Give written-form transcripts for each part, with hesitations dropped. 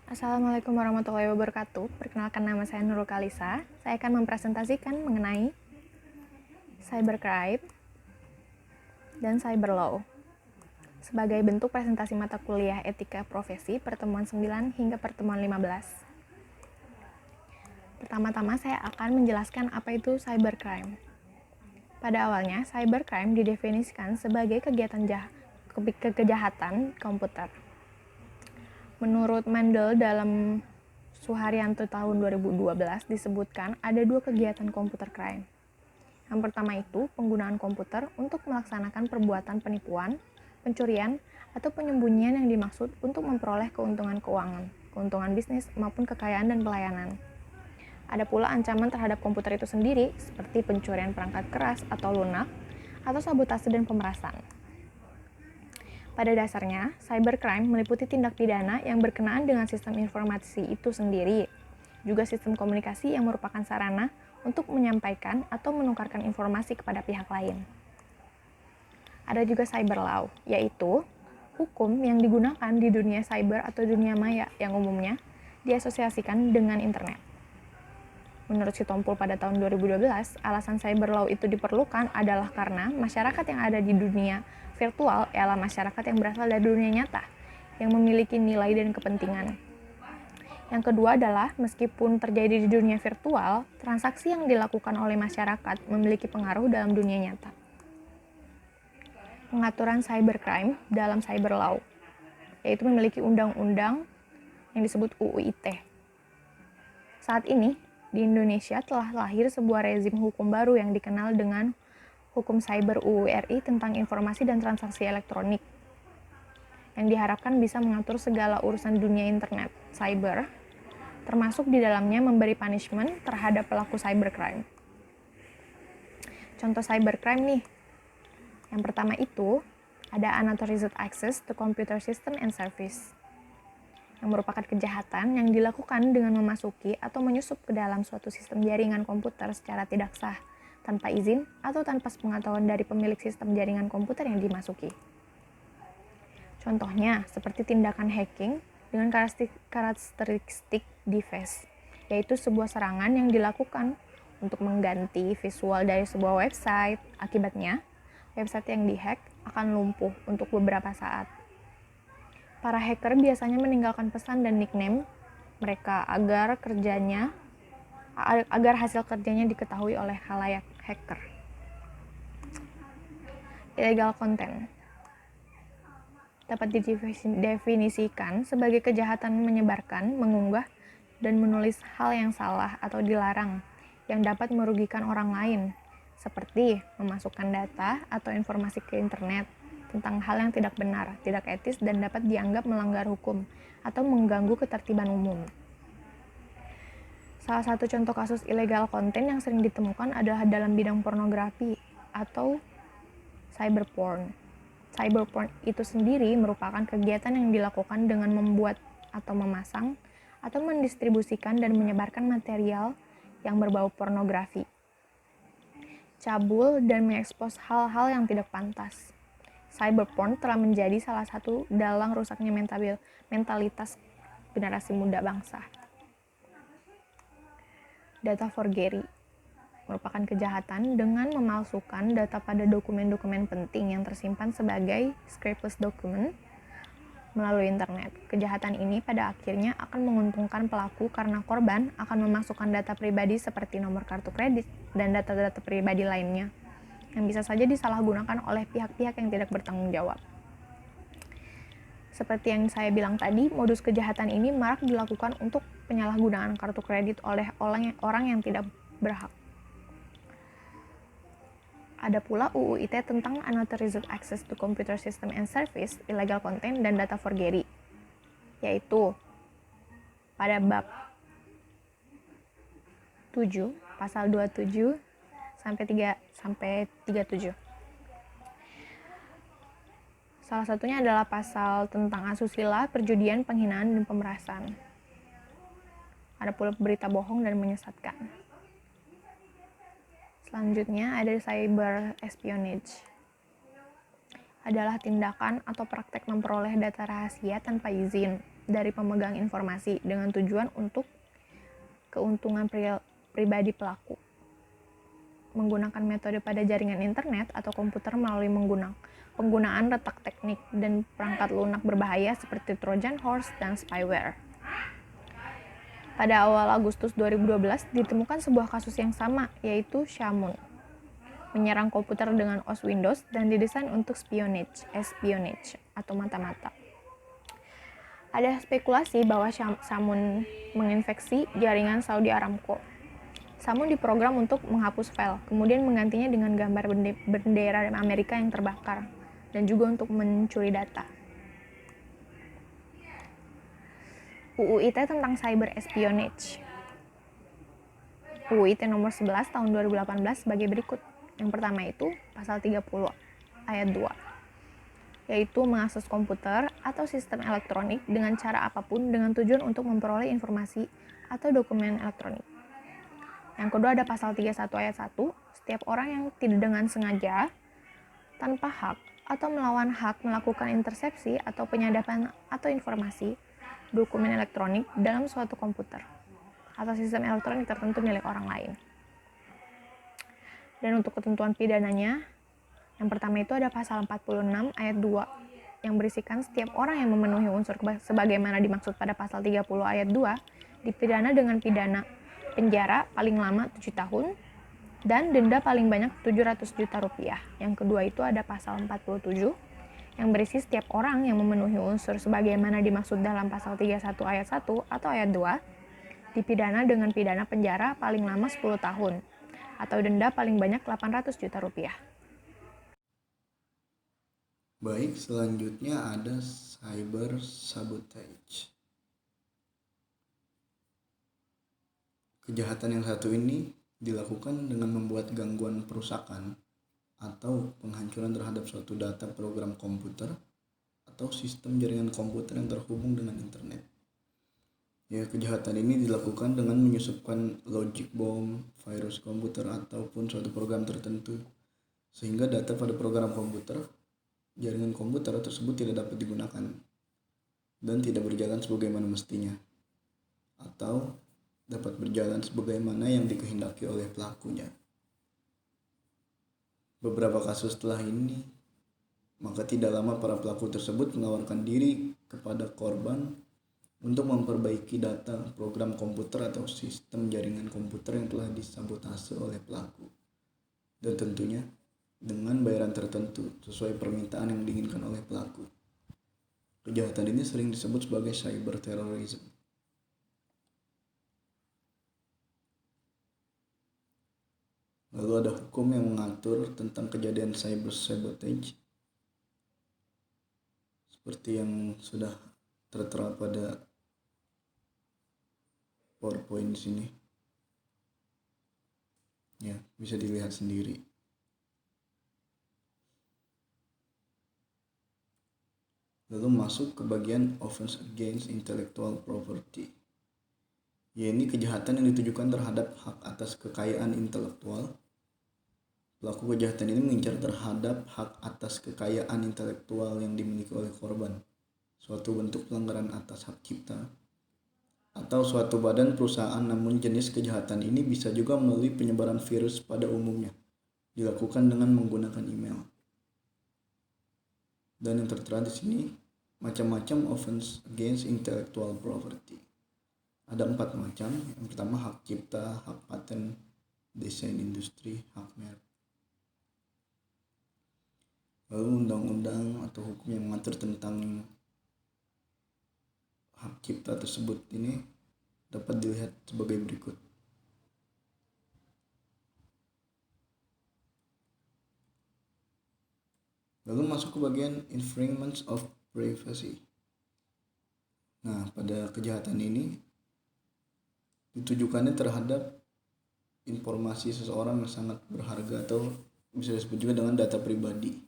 Assalamualaikum warahmatullahi wabarakatuh. Perkenalkan, nama saya Nurul Kalisa. Saya akan mempresentasikan mengenai cybercrime dan cyber law sebagai bentuk presentasi mata kuliah etika profesi pertemuan 9 hingga pertemuan 15. Pertama-tama saya akan menjelaskan apa itu cybercrime. Pada awalnya, cybercrime didefinisikan sebagai kejahatan komputer. Menurut Mendel dalam Suharyanto tahun 2012 disebutkan ada dua kegiatan komputer crime. Yang pertama itu penggunaan komputer untuk melaksanakan perbuatan penipuan, pencurian, atau penyembunyian yang dimaksud untuk memperoleh keuntungan keuangan, keuntungan bisnis, maupun kekayaan dan pelayanan. Ada pula ancaman terhadap komputer itu sendiri, seperti pencurian perangkat keras atau lunak, atau sabotase dan pemerasan. Pada dasarnya, cybercrime meliputi tindak pidana yang berkenaan dengan sistem informasi itu sendiri, juga sistem komunikasi yang merupakan sarana untuk menyampaikan atau menukarkan informasi kepada pihak lain. Ada juga cyber law, yaitu hukum yang digunakan di dunia cyber atau dunia maya yang umumnya diasosiasikan dengan internet. Menurut Sitompul pada tahun 2012, alasan cyber law itu diperlukan adalah karena masyarakat yang ada di dunia virtual ialah masyarakat yang berasal dari dunia nyata, yang memiliki nilai dan kepentingan. Yang kedua adalah, meskipun terjadi di dunia virtual, transaksi yang dilakukan oleh masyarakat memiliki pengaruh dalam dunia nyata. Pengaturan cybercrime dalam cyber law, yaitu memiliki undang-undang yang disebut UU ITE. Saat ini, di Indonesia telah lahir sebuah rezim hukum baru yang dikenal dengan Hukum Cyber UU RI tentang informasi dan transaksi elektronik, yang diharapkan bisa mengatur segala urusan dunia internet, cyber, termasuk di dalamnya memberi punishment terhadap pelaku cybercrime. Contoh cybercrime nih. Yang pertama itu, ada unauthorized access to computer system and service, yang merupakan kejahatan yang dilakukan dengan memasuki atau menyusup ke dalam suatu sistem jaringan komputer secara tidak sah, tanpa izin atau tanpa sepengetahuan dari pemilik sistem jaringan komputer yang dimasuki. Contohnya, seperti tindakan hacking dengan karakteristik device, yaitu sebuah serangan yang dilakukan untuk mengganti visual dari sebuah website. Akibatnya, website yang dihack akan lumpuh untuk beberapa saat. Para hacker biasanya meninggalkan pesan dan nickname mereka agar hasil kerjanya diketahui oleh khalayak hacker. Illegal content dapat didefinisikan sebagai kejahatan menyebarkan, mengunggah, dan menulis hal yang salah atau dilarang yang dapat merugikan orang lain, seperti memasukkan data atau informasi ke internet tentang hal yang tidak benar, tidak etis, dan dapat dianggap melanggar hukum atau mengganggu ketertiban umum. Salah satu contoh kasus illegal content yang sering ditemukan adalah dalam bidang pornografi atau cyberporn. Cyberporn itu sendiri merupakan kegiatan yang dilakukan dengan membuat atau memasang atau mendistribusikan dan menyebarkan material yang berbau pornografi, cabul, dan mengekspos hal-hal yang tidak pantas. Cyberporn telah menjadi salah satu dalang rusaknya mentalitas generasi muda bangsa. Data forgery merupakan kejahatan dengan memalsukan data pada dokumen-dokumen penting yang tersimpan sebagai scriptless document melalui internet. Kejahatan ini pada akhirnya akan menguntungkan pelaku karena korban akan memasukkan data pribadi seperti nomor kartu kredit dan data-data pribadi lainnya yang bisa saja disalahgunakan oleh pihak-pihak yang tidak bertanggung jawab. Seperti yang saya bilang tadi, modus kejahatan ini marak dilakukan untuk penyalahgunaan kartu kredit oleh orang yang tidak berhak. Ada pula UU ITE tentang unauthorized access to computer system and service, illegal content, dan data forgery, yaitu pada bab 7, pasal 27 sampai 37. Salah satunya adalah pasal tentang asusila, perjudian, penghinaan, dan pemerasan. Ada pula berita bohong dan menyesatkan. Selanjutnya ada cyber espionage. Adalah tindakan atau praktek memperoleh data rahasia tanpa izin dari pemegang informasi dengan tujuan untuk keuntungan pribadi pelaku. Menggunakan metode pada jaringan internet atau komputer melalui penggunaan retak teknik dan perangkat lunak berbahaya seperti Trojan Horse dan spyware. Pada awal Agustus 2012 ditemukan sebuah kasus yang sama, yaitu Shamoon menyerang komputer dengan OS Windows dan didesain untuk espionage atau mata-mata. Ada spekulasi bahwa Shamoon menginfeksi jaringan Saudi Aramco. Shamoon diprogram untuk menghapus file, kemudian menggantinya dengan gambar bendera Amerika yang terbakar, dan juga untuk mencuri data. UU ITE tentang cyber espionage. UU ITE nomor 11 tahun 2018 sebagai berikut. Yang pertama itu pasal 30 ayat 2, yaitu mengakses komputer atau sistem elektronik dengan cara apapun dengan tujuan untuk memperoleh informasi atau dokumen elektronik. Yang kedua ada pasal 31 ayat 1, setiap orang yang tidak dengan sengaja, tanpa hak, atau melawan hak melakukan intersepsi atau penyadapan atau informasi dokumen elektronik dalam suatu komputer atau sistem elektronik tertentu milik orang lain. Dan untuk ketentuan pidananya, yang pertama itu ada pasal 46 ayat 2 yang berisikan setiap orang yang memenuhi unsur sebagaimana dimaksud pada pasal 30 ayat 2 dipidana dengan pidana penjara paling lama 7 tahun dan denda paling banyak 700 juta rupiah. Yang kedua itu ada pasal 47 yang berisi setiap orang yang memenuhi unsur sebagaimana dimaksud dalam pasal 31 ayat 1 atau ayat 2 dipidana dengan pidana penjara paling lama 10 tahun atau denda paling banyak 800 juta rupiah. Baik, selanjutnya ada cyber sabotage. Kejahatan yang satu ini dilakukan dengan membuat gangguan perusakan atau penghancuran terhadap suatu data program komputer atau sistem jaringan komputer yang terhubung dengan internet. Ya, kejahatan ini dilakukan dengan menyusupkan logic bomb, virus komputer, ataupun suatu program tertentu sehingga data pada program komputer, jaringan komputer tersebut tidak dapat digunakan dan tidak berjalan sebagaimana mestinya atau dapat berjalan sebagaimana yang dikehendaki oleh pelakunya. Beberapa kasus setelah ini, maka tidak lama para pelaku tersebut menawarkan diri kepada korban untuk memperbaiki data program komputer atau sistem jaringan komputer yang telah disabotase oleh pelaku. Dan tentunya dengan bayaran tertentu sesuai permintaan yang diinginkan oleh pelaku. Kejahatan ini sering disebut sebagai cyber terrorism. Lalu ada hukum yang mengatur tentang kejadian cyber sabotage seperti yang sudah tertera pada PowerPoint di sini. Ya, bisa dilihat sendiri. Lalu masuk ke bagian offense against intellectual property. Ya, ini kejahatan yang ditujukan terhadap hak atas kekayaan intelektual. Pelaku kejahatan ini mengincar terhadap hak atas kekayaan intelektual yang dimiliki oleh korban, suatu bentuk pelanggaran atas hak cipta, atau suatu badan perusahaan. Namun jenis kejahatan ini bisa juga melalui penyebaran virus pada umumnya, dilakukan dengan menggunakan email. Dan yang tertera di sini macam-macam offense against intellectual property. Ada 4 macam. Yang pertama hak cipta, hak paten, desain industri, hak merek. Lalu undang-undang atau hukum yang mengatur tentang hak cipta tersebut ini dapat dilihat sebagai berikut. Lalu masuk ke bagian infringements of privacy. Nah, pada kejahatan ini ditujukannya terhadap informasi seseorang yang sangat berharga atau bisa disebut juga dengan data pribadi.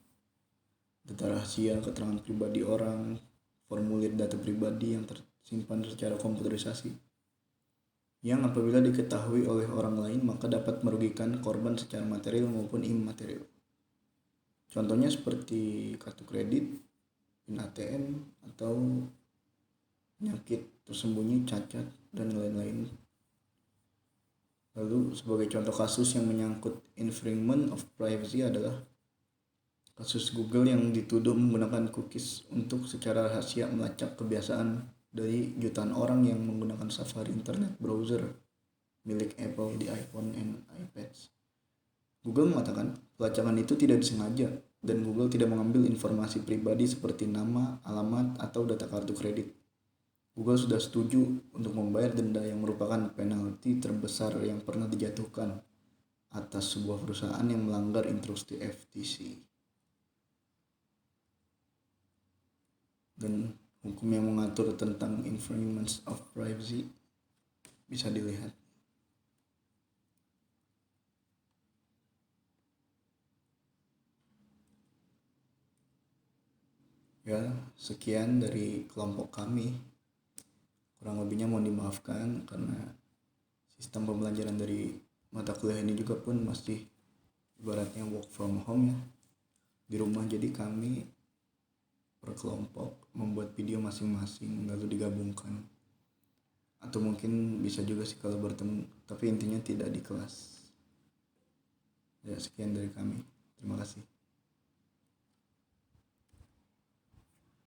Data rahasia, keterangan pribadi orang, formulir data pribadi yang tersimpan secara komputerisasi, yang apabila diketahui oleh orang lain maka dapat merugikan korban secara material maupun imaterial. Contohnya seperti kartu kredit, PIN ATM, atau penyakit tersembunyi, cacat, dan lain-lain. Lalu sebagai contoh kasus yang menyangkut infringement of privacy adalah kasus Google yang dituduh menggunakan cookies untuk secara rahasia melacak kebiasaan dari jutaan orang yang menggunakan Safari Internet Browser milik Apple di iPhone dan iPads. Google mengatakan pelacakan itu tidak disengaja dan Google tidak mengambil informasi pribadi seperti nama, alamat, atau data kartu kredit. Google sudah setuju untuk membayar denda yang merupakan penalti terbesar yang pernah dijatuhkan atas sebuah perusahaan yang melanggar instruksi FTC. Dan hukum yang mengatur tentang infringement of privacy bisa dilihat. Ya, sekian dari kelompok kami. Kurang lebihnya mohon dimaafkan karena sistem pembelajaran dari mata kuliah ini juga pun masih ibaratnya work from home ya, di rumah. Jadi kami per kelompok membuat video masing-masing lalu digabungkan, atau mungkin bisa juga sih kalau bertemu, tapi intinya tidak di kelas. Ya, sekian dari kami, terima kasih.